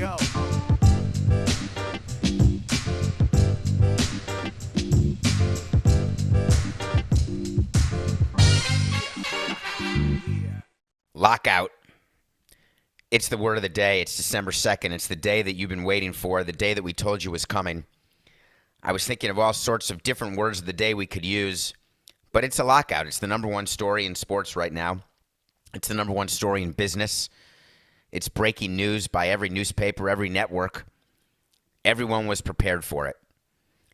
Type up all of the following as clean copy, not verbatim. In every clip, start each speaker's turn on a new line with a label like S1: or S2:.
S1: go.
S2: Lockout. It's the word of the day. It's December 2nd. It's the day that you've been waiting for, the day that we told you was coming. I was thinking of all sorts of different words of the day we could use, but it's a lockout. It's the number one story in sports right now. It's the number one story in business. It's breaking news by every newspaper, every network. Everyone was prepared for it.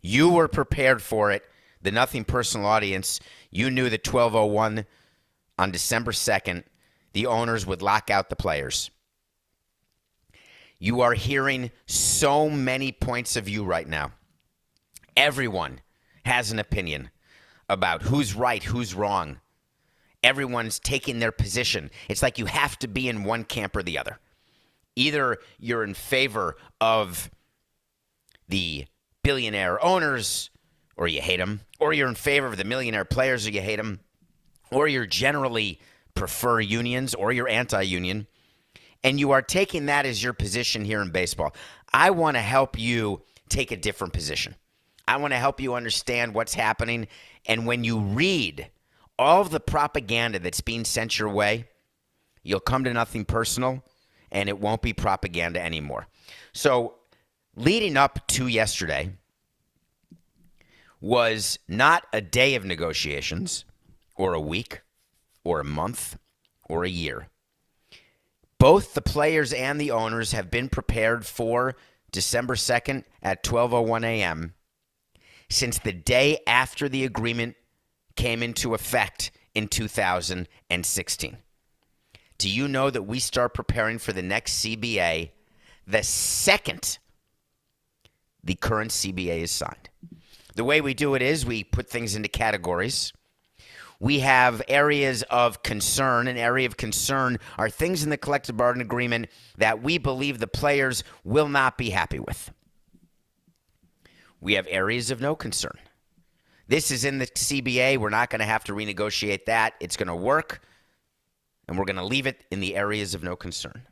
S2: You were prepared for it. The Nothing Personal audience, you knew that 12:01 on December 2nd, the owners would lock out the players. You are hearing so many points of view right now. Everyone has an opinion about who's right, who's wrong. Everyone's taking their position. It's like you have to be in one camp or the other. Either you're in favor of the billionaire owners, or you hate them, or you're in favor of the millionaire players, or you hate them, or you're generally prefer unions, or you're anti-union, and you are taking that as your position here in baseball. I want to help you take a different position. I want to help you understand what's happening, and when you read all of the propaganda that's being sent your way, you'll come to Nothing Personal, and it won't be propaganda anymore. So leading up to yesterday was not a day of negotiations, or a week, or a month, or a year. Both the players and the owners have been prepared for December 2nd at 12:01 a.m. since the day after the agreement came into effect in 2016. Do you know that we start preparing for the next CBA the second the current CBA is signed? The way we do it is we put things into categories. We have areas of concern. An area of concern are things in the collective bargaining agreement that we believe the players will not be happy with. We have areas of no concern. This is in the CBA. We're not going to have to renegotiate that. It's going to work, and we're going to leave it in the areas of no concern.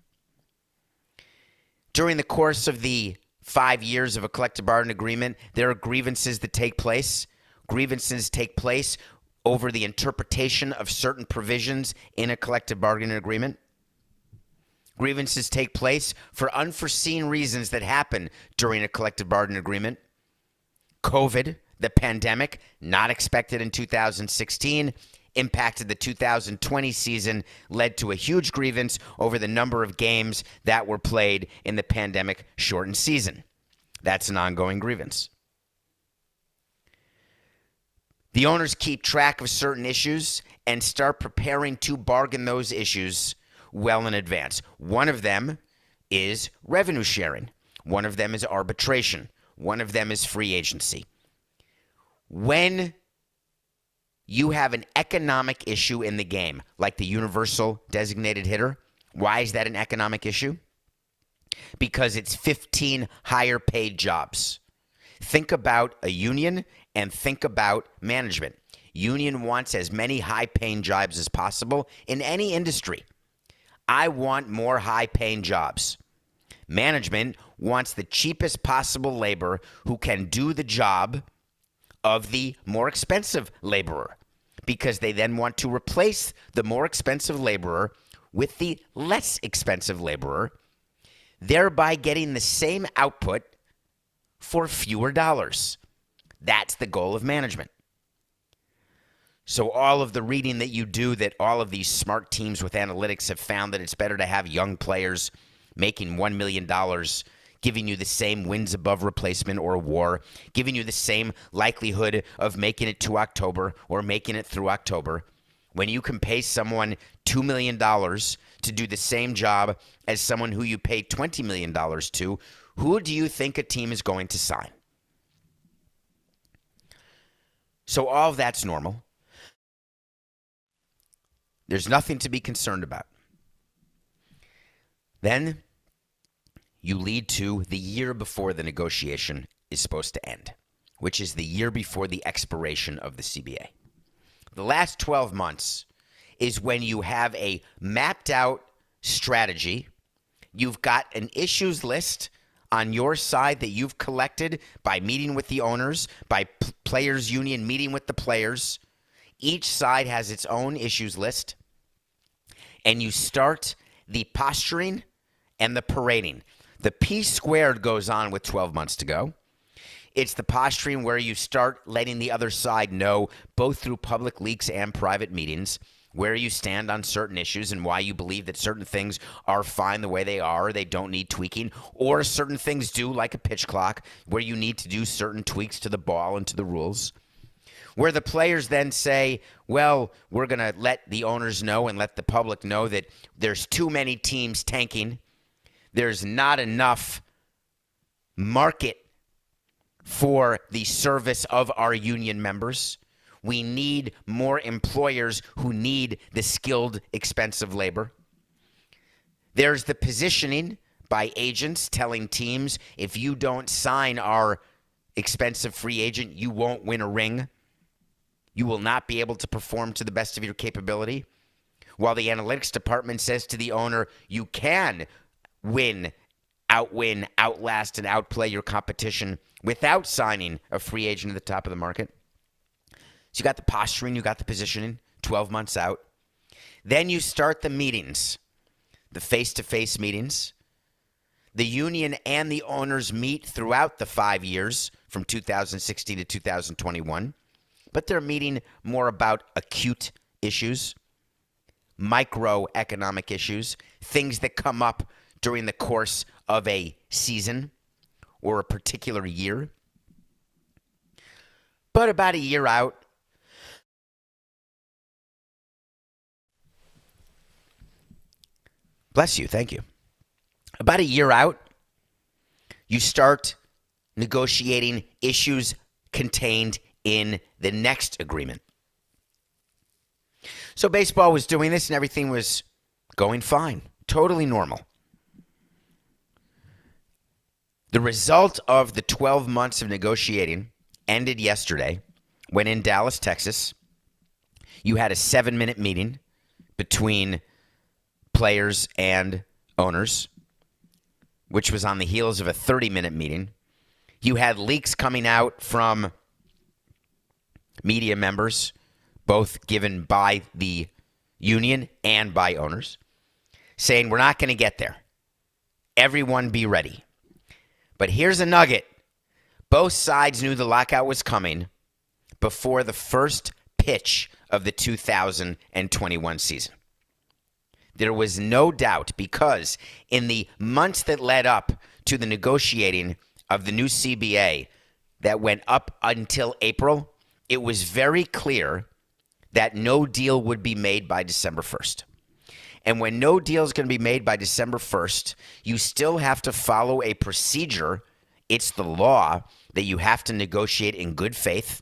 S2: During the course of the 5 years of a collective bargaining agreement, there are grievances that take place. Grievances take place over the interpretation of certain provisions in a collective bargaining agreement. Grievances take place for unforeseen reasons that happen during a collective bargaining agreement. COVID, the pandemic, not expected in 2016, impacted the 2020 season, led to a huge grievance over the number of games that were played in the pandemic-shortened season. That's an ongoing grievance. The owners keep track of certain issues and start preparing to bargain those issues well in advance. One of them is revenue sharing. One of them is arbitration. One of them is free agency. When you have an economic issue in the game, like the universal designated hitter, why is that an economic issue? Because it's 15 higher paid jobs. Think about a union and think about management. Union wants as many high-paying jobs as possible in any industry. I want more high-paying jobs. Management wants the cheapest possible labor who can do the job of the more expensive laborer, because they then want to replace the more expensive laborer with the less expensive laborer, thereby getting the same output for fewer dollars. That's the goal of management. So all of the reading that you do, that all of these smart teams with analytics have found that it's better to have young players making $1 million, giving you the same wins above replacement or WAR, giving you the same likelihood of making it to October or making it through October. When you can pay someone $2 million to do the same job as someone who you pay $20 million to, who do you think a team is going to sign? So all of that's normal. There's nothing to be concerned about. Then you lead to the year before the negotiation is supposed to end, which is the year before the expiration of the CBA. The last 12 months is when you have a mapped out strategy. You've got an issues list on your side that you've collected by meeting with the owners, by players' union meeting with the players. Each side has its own issues list. And you start the posturing and the parading. The P squared goes on with 12 months to go. It's the posturing where you start letting the other side know, both through public leaks and private meetings, where you stand on certain issues and why you believe that certain things are fine the way they are, or they don't need tweaking, or certain things do, like a pitch clock, where you need to do certain tweaks to the ball and to the rules. Where the players then say, well, we're going to let the owners know and let the public know that there's too many teams tanking. There's not enough market for the service of our union members. We need more employers who need the skilled, expensive labor. There's the positioning by agents telling teams, if you don't sign our expensive free agent, you won't win a ring. You will not be able to perform to the best of your capability. While the analytics department says to the owner, you can win, outwin, outlast, and outplay your competition without signing a free agent at the top of the market. So you got the posturing, you got the positioning, 12 months out. Then you start the meetings, the face-to-face meetings. The union and the owners meet throughout the 5 years from 2016 to 2021, but they're meeting more about acute issues, microeconomic issues, things that come up during the course of a season or a particular year. But about a year out, bless you, thank you. About a year out, you start negotiating issues contained in the next agreement. So baseball was doing this and everything was going fine, totally normal. The result of the 12 months of negotiating ended yesterday when in Dallas, Texas, you had a 7-minute meeting between players and owners, which was on the heels of a 30-minute meeting. You had leaks coming out from media members, both given by the union and by owners, saying we're not going to get there. Everyone be ready. But here's a nugget. Both sides knew the lockout was coming before the first pitch of the 2021 season. There was no doubt, because in the months that led up to the negotiating of the new CBA that went up until April, it was very clear that no deal would be made by December 1st. And when no deal is going to be made by December 1st, you still have to follow a procedure. It's the law that you have to negotiate in good faith.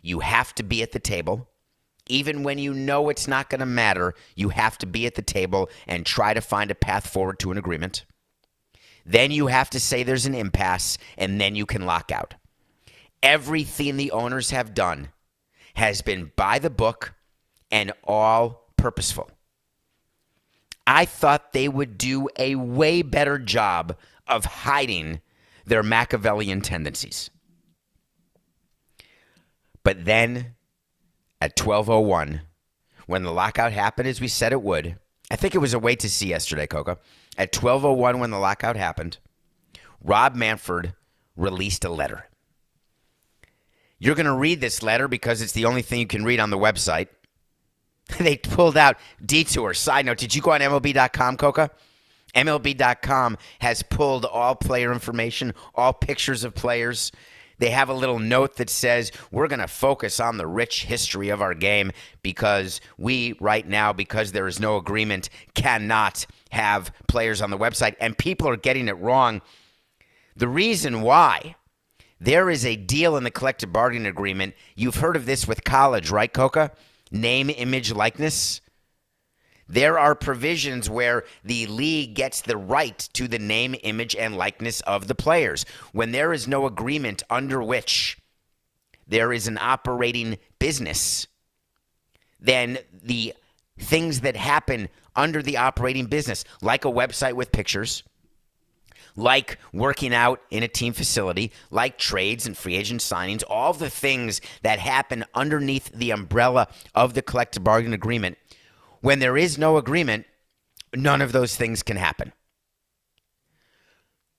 S2: You have to be at the table. Even when you know it's not going to matter, you have to be at the table and try to find a path forward to an agreement. Then you have to say there's an impasse, and then you can lock out. Everything the owners have done has been by the book and all purposeful. I thought they would do a way better job of hiding their Machiavellian tendencies. But then at 12:01, when the lockout happened, as we said it would, I think it was a wait to see yesterday, Coca. At 12:01, when the lockout happened, Rob Manfred released a letter. You're going to read this letter because it's the only thing you can read on the website. They pulled out detour. Side note, did you go on MLB.com, Coca? MLB.com has pulled all player information, all pictures of players. They have a little note that says, we're going to focus on the rich history of our game because we, right now, because there is no agreement, cannot have players on the website. And people are getting it wrong. The reason why, there is a deal in the collective bargaining agreement. You've heard of this with college, right, Coca? Name, image, likeness. There are provisions where the league gets the right to the name, image, and likeness of the players. When there is no agreement under which there is an operating business, then the things that happen under the operating business, like a website with pictures, like working out in a team facility, like trades and free agent signings, all the things that happen underneath the umbrella of the collective bargaining agreement. When there is no agreement, none of those things can happen.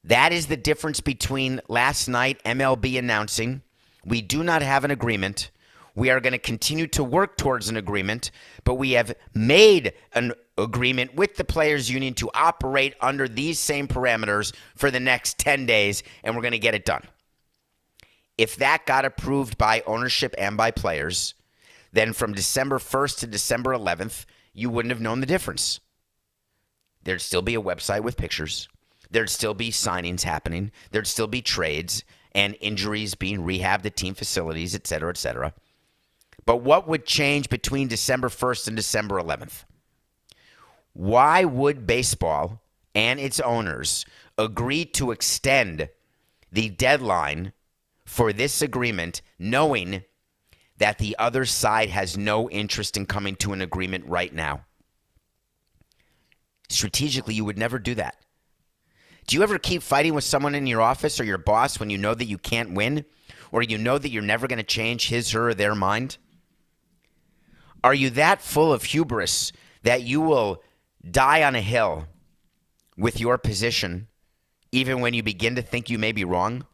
S2: That is the difference between last night MLB announcing we do not have an agreement. We are going to continue to work towards an agreement, but we have made an agreement with the players union to operate under these same parameters for the next 10 days, and we're going to get it done. If that got approved by ownership and by players, then from December 1st to December 11th, you wouldn't have known the difference. There'd still be a website with pictures. There'd still be signings happening. There'd still be trades and injuries being rehabbed at team facilities, et cetera, et cetera. But what would change between December 1st and December 11th? Why would baseball and its owners agree to extend the deadline for this agreement, knowing that the other side has no interest in coming to an agreement right now? Strategically, you would never do that. Do you ever keep fighting with someone in your office or your boss when you know that you can't win, or you know that you're never going to change his, her, or their mind? Are you that full of hubris that you will die on a hill with your position even when you begin to think you may be wrong?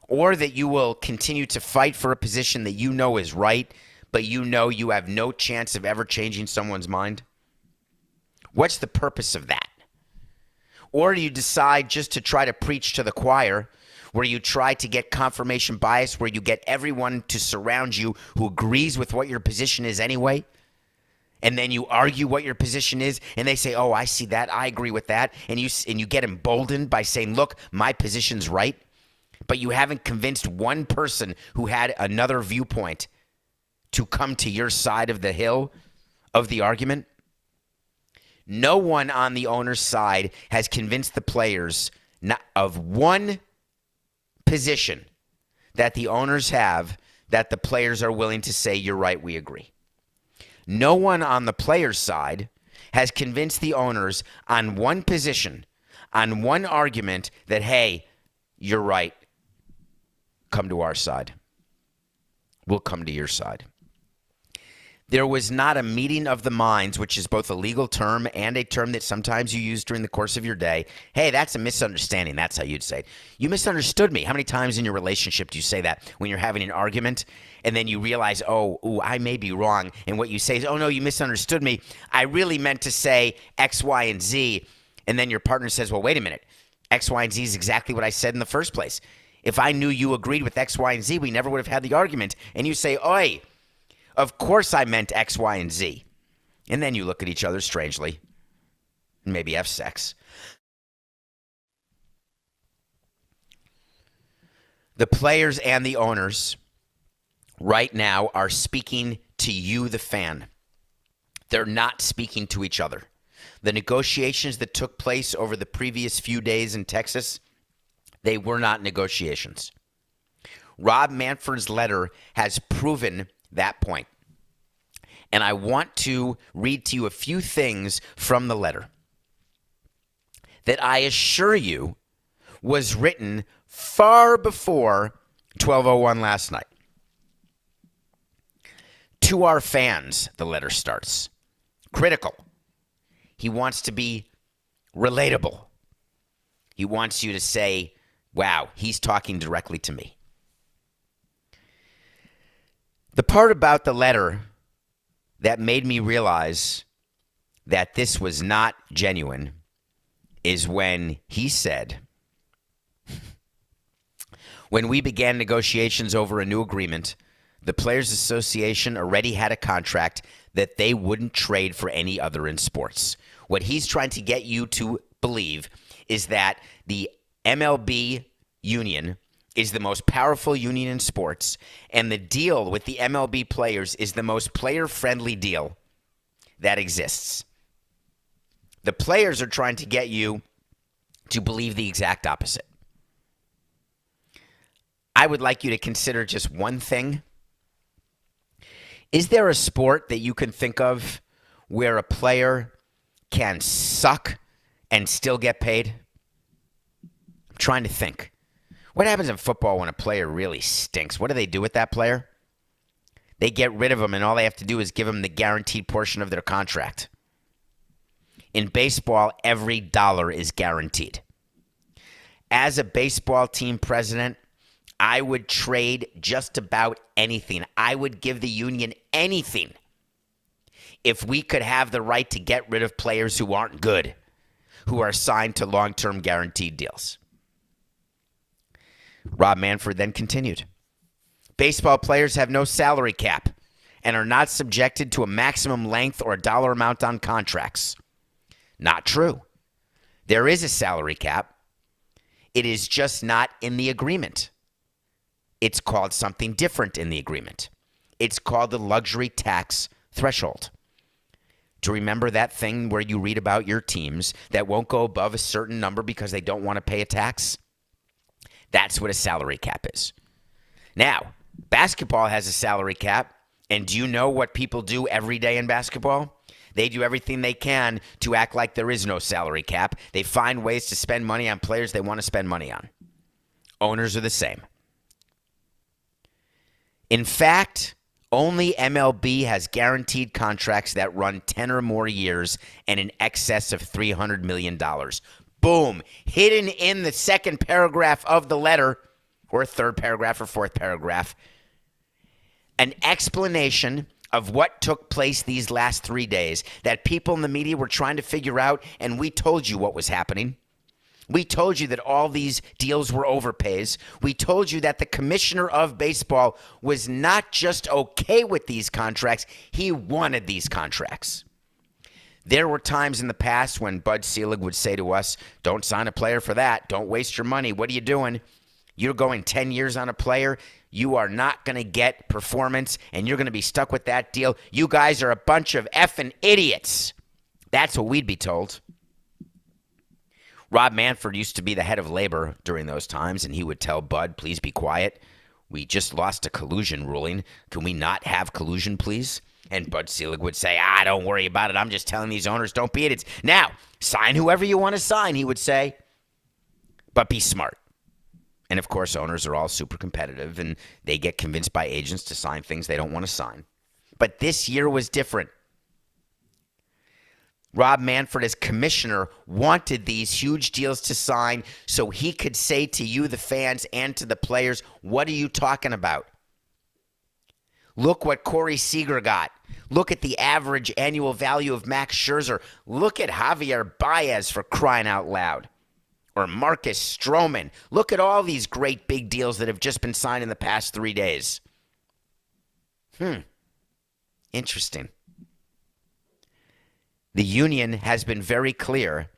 S2: Or that you will continue to fight for a position that you know is right, but you know you have no chance of ever changing someone's mind? What's the purpose of that? Or do you decide just to try to preach to the choir, where you try to get confirmation bias, where you get everyone to surround you who agrees with what your position is anyway, and then you argue what your position is, and they say, oh, I see that, I agree with that, and you get emboldened by saying, look, my position's right, but you haven't convinced one person who had another viewpoint to come to your side of the hill of the argument? No one on the owner's side has convinced the players of one position that the owners have that the players are willing to say, you're right, we agree. No one on the players' side has convinced the owners on one position, on one argument that, hey, you're right, come to our side. We'll come to your side. There was not a meeting of the minds, which is both a legal term and a term that sometimes you use during the course of your day. Hey, that's a misunderstanding. That's how you'd say it. You misunderstood me. How many times in your relationship do you say that when you're having an argument and then you realize, I may be wrong. And what you say is, oh, no, you misunderstood me. I really meant to say X, Y, and Z. And then your partner says, well, wait a minute. X, Y, and Z is exactly what I said in the first place. If I knew you agreed with X, Y, and Z, we never would have had the argument. And you say, oi, of course I meant X, Y, and Z. And then you look at each other strangely and maybe have sex. The players and the owners right now are speaking to you, the fan. They're not speaking to each other. The negotiations that took place over the previous few days in Texas, they were not negotiations. Rob Manfred's letter has proven that point. And I want to read to you a few things from the letter that I assure you was written far before 12:01 last night. To our fans, the letter starts. Critical. He wants to be relatable. He wants you to say, wow, he's talking directly to me. The part about the letter that made me realize that this was not genuine is when he said, when we began negotiations over a new agreement, the Players Association already had a contract that they wouldn't trade for any other in sports. What he's trying to get you to believe is that the MLB union is the most powerful union in sports, and the deal with the MLB players is the most player-friendly deal that exists. The players are trying to get you to believe the exact opposite. I would like you to consider just one thing. Is there a sport that you can think of where a player can suck and still get paid? I'm trying to think. What happens in football when a player really stinks? What do they do with that player? They get rid of him, and all they have to do is give him the guaranteed portion of their contract. In baseball, every dollar is guaranteed. As a baseball team president, I would trade just about anything. I would give the union anything if we could have the right to get rid of players who aren't good, who are signed to long-term guaranteed deals. Rob Manfred then continued. Baseball players have no salary cap and are not subjected to a maximum length or dollar amount on contracts. Not true. There is a salary cap. It is just not in the agreement. It's called something different in the agreement. It's called the luxury tax threshold. Do you remember that thing where you read about your teams that won't go above a certain number because they don't want to pay a tax? That's what a salary cap is. Now, basketball has a salary cap, and do you know what people do every day in basketball? They do everything they can to act like there is no salary cap. They find ways to spend money on players they want to spend money on. Owners are the same. In fact, only MLB has guaranteed contracts that run 10 or more years and in excess of $300 million. Boom. Hidden in the second paragraph of the letter, or third paragraph or fourth paragraph, an explanation of what took place these last 3 days that people in the media were trying to figure out, and we told you what was happening. We told you that all these deals were overpays. We told you that the commissioner of baseball was not just okay with these contracts, he wanted these contracts. There were times in the past when Bud Selig would say to us, don't sign a player for that. Don't waste your money. What are you doing? You're going 10 years on a player. You are not going to get performance, and you're going to be stuck with that deal. You guys are a bunch of effing idiots. That's what we'd be told. Rob Manfred used to be the head of labor during those times, and he would tell Bud, please be quiet. We just lost a collusion ruling. Can we not have collusion, please? And Bud Selig would say, don't worry about it. I'm just telling these owners, don't be idiots. Now, sign whoever you want to sign, he would say, but be smart. And, of course, owners are all super competitive, and they get convinced by agents to sign things they don't want to sign. But this year was different. Rob Manfred, as commissioner, wanted these huge deals to sign so he could say to you, the fans, and to the players, what are you talking about? Look what Corey Seager got. Look at the average annual value of Max Scherzer. Look at Javier Baez, for crying out loud. Or Marcus Stroman. Look at all these great big deals that have just been signed in the past 3 days. Interesting. The union has been very clear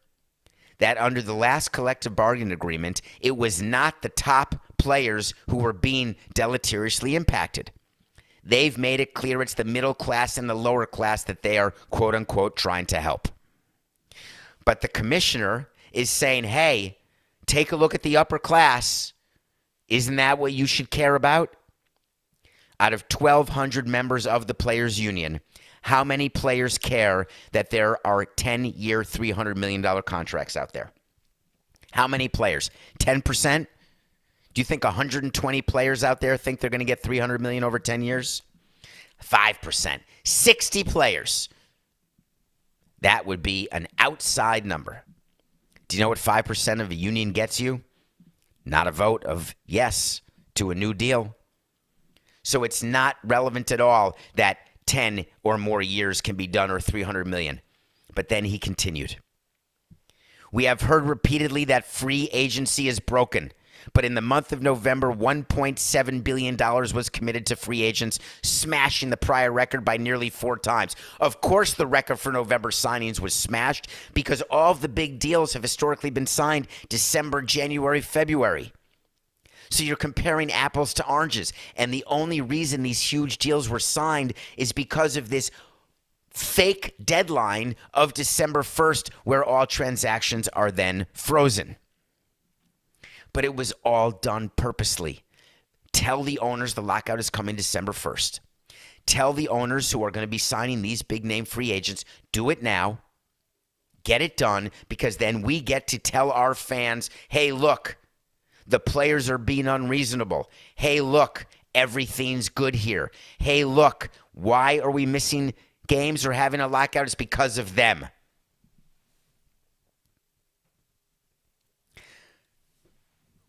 S2: that under the last collective bargaining agreement, it was not the top players who were being deleteriously impacted. They've made it clear it's the middle class and the lower class that they are, quote unquote, trying to help. But the commissioner is saying, hey, take a look at the upper class. Isn't that what you should care about? Out of 1,200 members of the players' union, how many players care that there are 10-year, $300 million contracts out there? How many players? 10%? Do you think 120 players out there think they're going to get $300 million over 10 years? 5%. 60 players. That would be an outside number. Do you know what 5% of a union gets you? Not a vote of yes to a new deal. So it's not relevant at all that 10 or more years can be done or $300 million. But then he continued. We have heard repeatedly that free agency is broken. But in the month of November, $1.7 billion was committed to free agents, smashing the prior record by nearly 4 times. Of course, the record for November signings was smashed because all of the big deals have historically been signed December, January, February. So you're comparing apples to oranges. And the only reason these huge deals were signed is because of this fake deadline of December 1st, where all transactions are then frozen. But it was all done purposely. Tell the owners the lockout is coming December 1st. Tell the owners who are going to be signing these big-name free agents, do it now. Get it done, because then we get to tell our fans, hey, look, the players are being unreasonable. Hey, look, everything's good here. Hey, look, why are we missing games or having a lockout? It's because of them.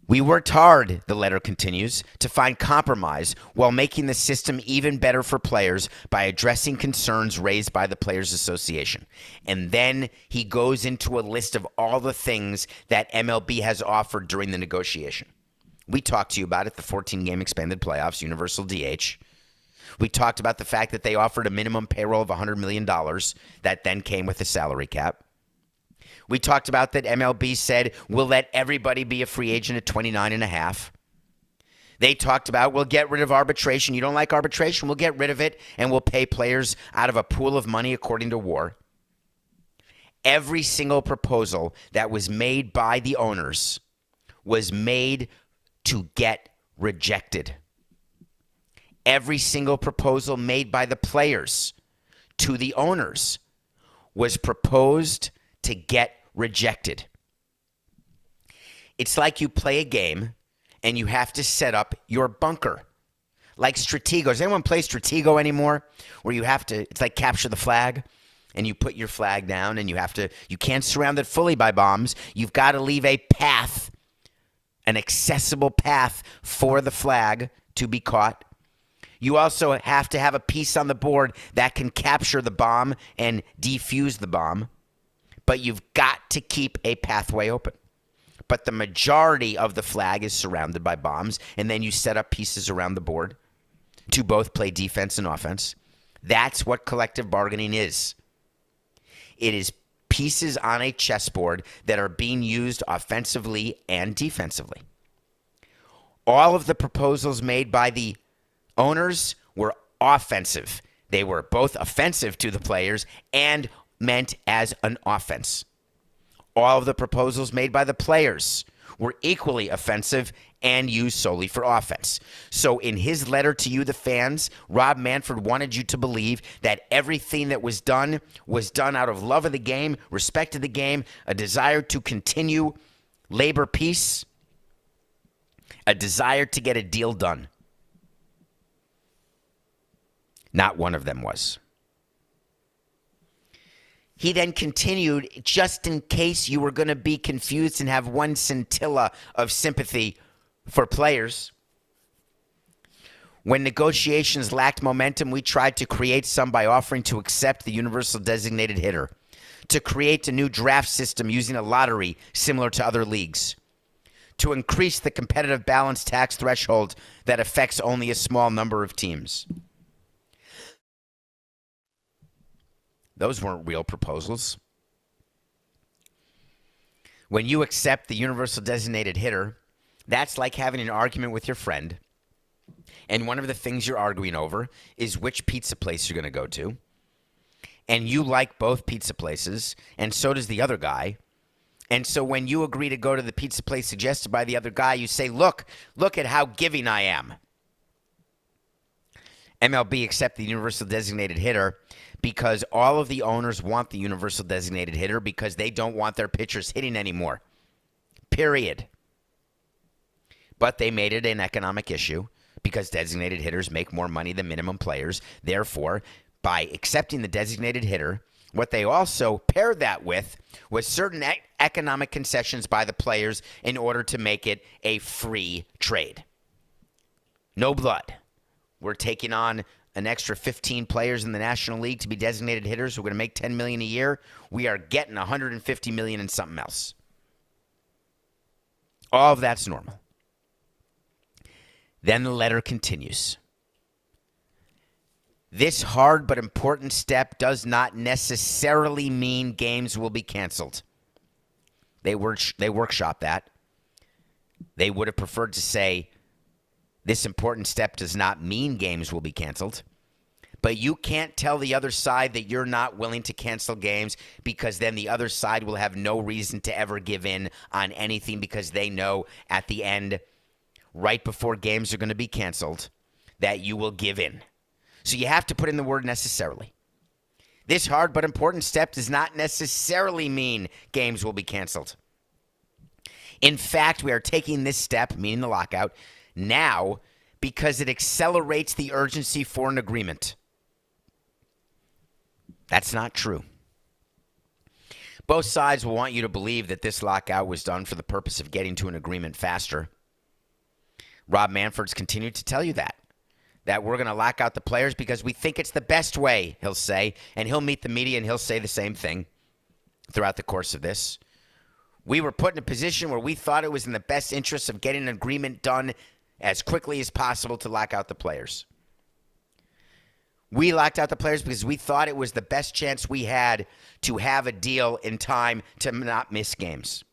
S2: We worked hard, the letter continues, to find compromise while making the system even better for players by addressing concerns raised by the Players Association. And then he goes into a list of all the things that MLB has offered during the negotiation. We talked to you about it, the 14-game expanded playoffs, universal DH. We talked about the fact that they offered a minimum payroll of $100 million that then came with a salary cap. We talked about that MLB said, we'll let everybody be a free agent at 29.5. They talked about, we'll get rid of arbitration. You don't like arbitration? We'll get rid of it, and we'll pay players out of a pool of money according to WAR. Every single proposal that was made by the owners was made to get rejected. Every single proposal made by the players to the owners was proposed to get rejected. It's like you play a game and you have to set up your bunker. Like Stratego. Does anyone play Stratego anymore? Where you have to, it's like capture the flag, and you put your flag down and you can't surround it fully by bombs. You've got to leave a path, an accessible path for the flag to be caught. You also have to have a piece on the board that can capture the bomb and defuse the bomb. But you've got to keep a pathway open. But the majority of the flag is surrounded by bombs, and then you set up pieces around the board to both play defense and offense. That's what collective bargaining is. It is pieces on a chessboard that are being used offensively and defensively. All of the proposals made by the owners were offensive. They were both offensive to the players and meant as an offense. All of the proposals made by the players were equally offensive and used solely for offense. So in his letter to you, the fans, Rob Manfred wanted you to believe that everything that was done out of love of the game, respect of the game, a desire to continue labor peace, a desire to get a deal done. Not one of them was. He then continued, just in case you were going to be confused and have one scintilla of sympathy for players. When negotiations lacked momentum, we tried to create some by offering to accept the universal designated hitter, to create a new draft system using a lottery similar to other leagues, to increase the competitive balance tax threshold that affects only a small number of teams. Those weren't real proposals. When you accept the universal designated hitter, that's like having an argument with your friend, and one of the things you're arguing over is which pizza place you're going to go to, and you like both pizza places, and so does the other guy. And so when you agree to go to the pizza place suggested by the other guy, you say, look at how giving I am. MLB accept the universal designated hitter because all of the owners want the universal designated hitter because they don't want their pitchers hitting anymore. Period. But they made it an economic issue because designated hitters make more money than minimum players. Therefore, by accepting the designated hitter, what they also paired that with was certain economic concessions by the players in order to make it a free trade. No blood. We're taking on an extra 15 players in the National League to be designated hitters who are going to make $10 million a year. We are getting $150 million in something else. All of that's normal. Then the letter continues. This hard but important step does not necessarily mean games will be canceled. They workshopped that. They would have preferred to say, this important step does not mean games will be canceled. But you can't tell the other side that you're not willing to cancel games because then the other side will have no reason to ever give in on anything because they know at the end, right before games are going to be canceled, that you will give in. So you have to put in the word necessarily. This hard but important step does not necessarily mean games will be canceled. In fact, we are taking this step, meaning the lockout, now because it accelerates the urgency for an agreement. That's not true. Both sides will want you to believe that this lockout was done for the purpose of getting to an agreement faster. Rob Manfred's continued to tell you that we're going to lock out the players because we think it's the best way, he'll say, and he'll meet the media and he'll say the same thing throughout the course of this. We were put in a position where we thought it was in the best interest of getting an agreement done as quickly as possible to lock out the players. We locked out the players because we thought it was the best chance we had to have a deal in time to not miss games.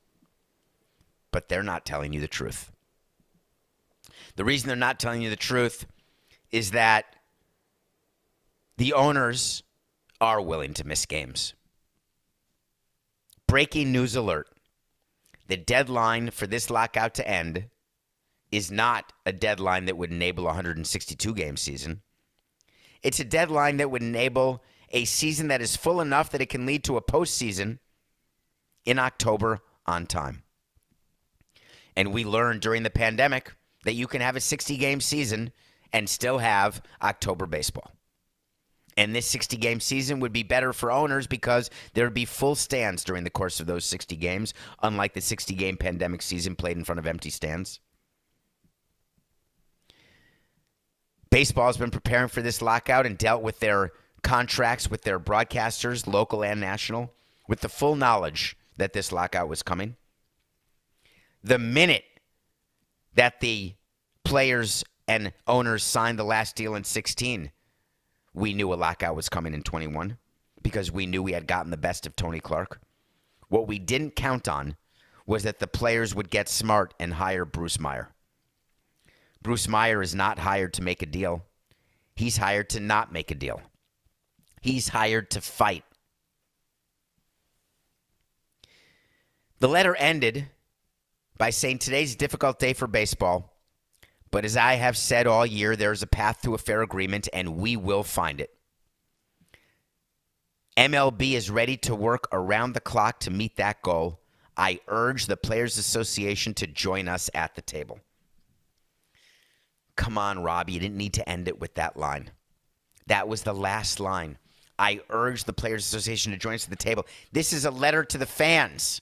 S2: But they're not telling you the truth. The reason they're not telling you the truth is that the owners are willing to miss games. Breaking news alert. The deadline for this lockout to end is not a deadline that would enable a 162-game season. It's a deadline that would enable a season that is full enough that it can lead to a postseason in October on time. And we learned during the pandemic that you can have a 60-game season and still have October baseball. And this 60-game season would be better for owners because there would be full stands during the course of those 60 games, unlike the 60-game pandemic season played in front of empty stands. Baseball has been preparing for this lockout and dealt with their contracts with their broadcasters, local and national, with the full knowledge that this lockout was coming. The minute that the players and owners signed the last deal in 16, we knew a lockout was coming in 21 because we knew we had gotten the best of Tony Clark. What we didn't count on was that the players would get smart and hire Bruce Meyer. Bruce Meyer is not hired to make a deal. He's hired to not make a deal. He's hired to fight. The letter ended by saying today's a difficult day for baseball, but as I have said all year, there is a path to a fair agreement, and we will find it. MLB is ready to work around the clock to meet that goal. I urge the Players Association to join us at the table. Come on, Rob, you didn't need to end it with that line. That was the last line. I urge the Players Association to join us at the table. This is a letter to the fans.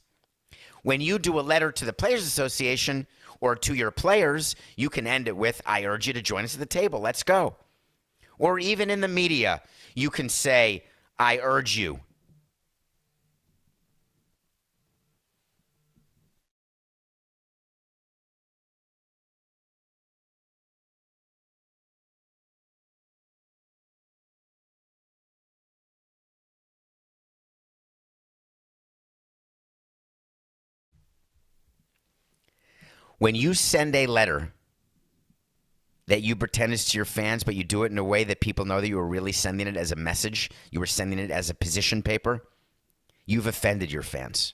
S2: When you do a letter to the Players Association or to your players, you can end it with, I urge you to join us at the table. Let's go. Or even in the media, you can say, I urge you. When you send a letter that you pretend is to your fans, but you do it in a way that people know that you were really sending it as a message, you were sending it as a position paper, you've offended your fans.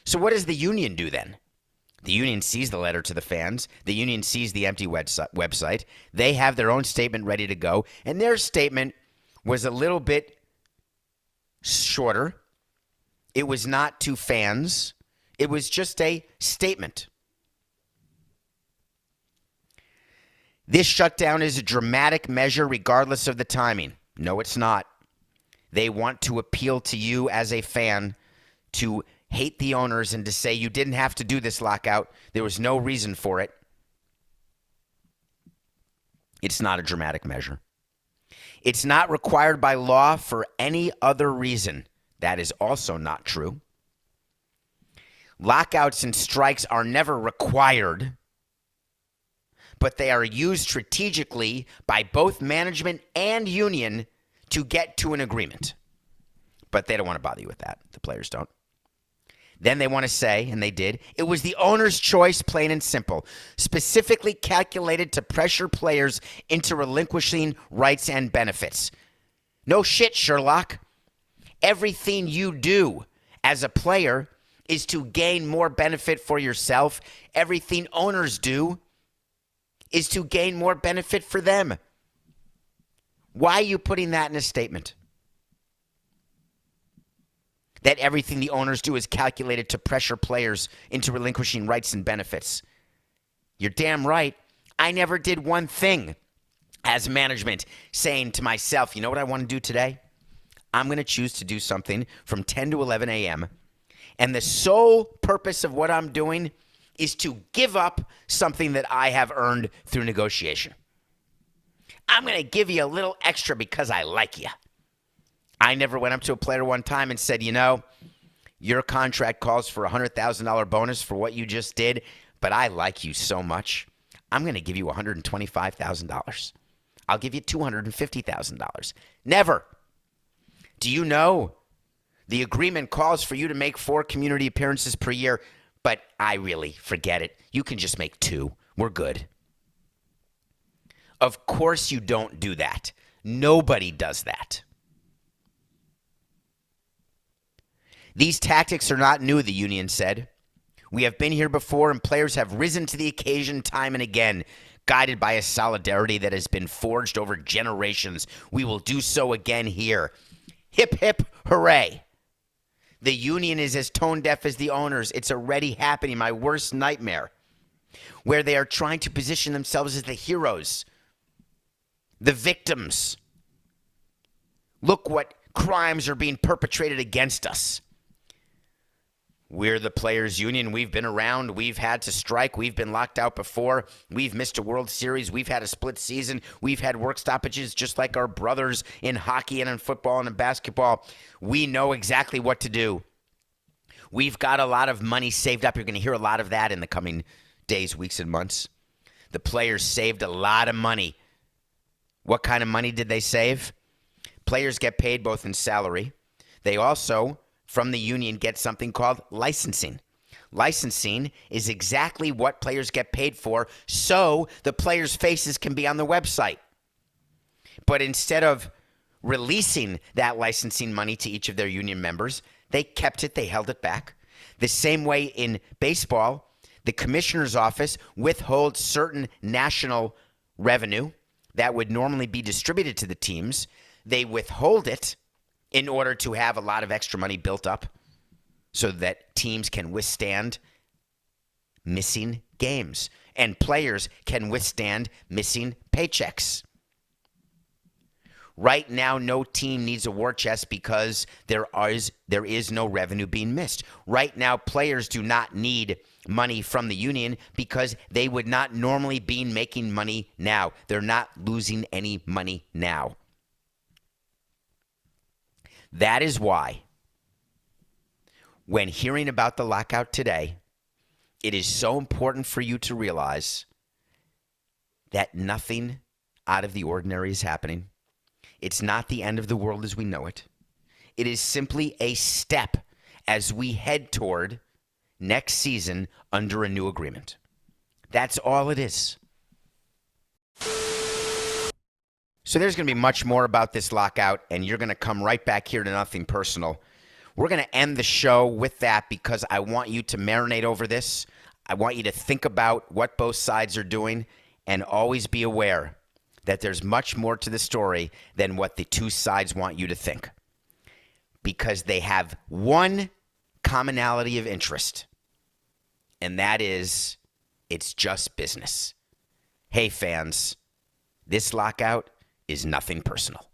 S2: So what does the union do then? The union sees the letter to the fans. The union sees the empty website. They have their own statement ready to go, and their statement was a little bit shorter. It was not to fans. It was just a statement. This shutdown is a dramatic measure regardless of the timing. No, it's not. They want to appeal to you as a fan to hate the owners and to say you didn't have to do this lockout. There was no reason for it. It's not a dramatic measure. It's not required by law for any other reason. That is also not true. Lockouts and strikes are never required, but they are used strategically by both management and union to get to an agreement. But they don't want to bother you with that. The players don't. Then they want to say, and they did, it was the owner's choice, plain and simple, specifically calculated to pressure players into relinquishing rights and benefits. No shit, Sherlock. Everything you do as a player is to gain more benefit for yourself. Everything owners do is to gain more benefit for them. Why are you putting that in a statement? That everything the owners do is calculated to pressure players into relinquishing rights and benefits. You're damn right. I never did one thing as management saying to myself, you know what I want to do today? I'm going to choose to do something from 10 to 11 a.m. And the sole purpose of what I'm doing is to give up something that I have earned through negotiation. I'm going to give you a little extra because I like you. I never went up to a player one time and said, you know, your contract calls for a $100,000 bonus for what you just did, but I like you so much. I'm going to give you $125,000. I'll give you $250,000. Never. Do you know the agreement calls for you to make 4 community appearances per year, but I really forget it. You can just make 2. We're good. Of course you don't do that. Nobody does that. These tactics are not new, the union said. We have been here before, and players have risen to the occasion time and again, guided by a solidarity that has been forged over generations. We will do so again here. Hip, hip, hooray. The union is as tone deaf as the owners. It's already happening, my worst nightmare, where they are trying to position themselves as the heroes, the victims. Look what crimes are being perpetrated against us. We're the players' union. We've been around. We've had to strike. We've been locked out before. We've missed a World Series. We've had a split season. We've had work stoppages just like our brothers in hockey and in football and in basketball. We know exactly what to do. We've got a lot of money saved up. You're going to hear a lot of that in the coming days, weeks, and months. The players saved a lot of money. What kind of money did they save? Players get paid both in salary. They also, from the union, get something called licensing. Licensing is exactly what players get paid for, so the players' faces can be on the website. But instead of releasing that licensing money to each of their union members, they kept it, they held it back. The same way in baseball, the commissioner's office withholds certain national revenue that would normally be distributed to the teams. They withhold it in order to have a lot of extra money built up so that teams can withstand missing games and players can withstand missing paychecks. Right now, no team needs a war chest because there is no revenue being missed. Right now, players do not need money from the union because they would not normally be making money now. They're not losing any money now. That is why, when hearing about the lockout today, it is so important for you to realize that nothing out of the ordinary is happening. It's not the end of the world as we know it. It is simply a step as we head toward next season under a new agreement. That's all it is. So there's going to be much more about this lockout, and you're going to come right back here to Nothing Personal. We're going to end the show with that because I want you to marinate over this. I want you to think about what both sides are doing and always be aware that there's much more to the story than what the two sides want you to think, because they have one commonality of interest, and that is it's just business. Hey, fans, this lockout is nothing personal.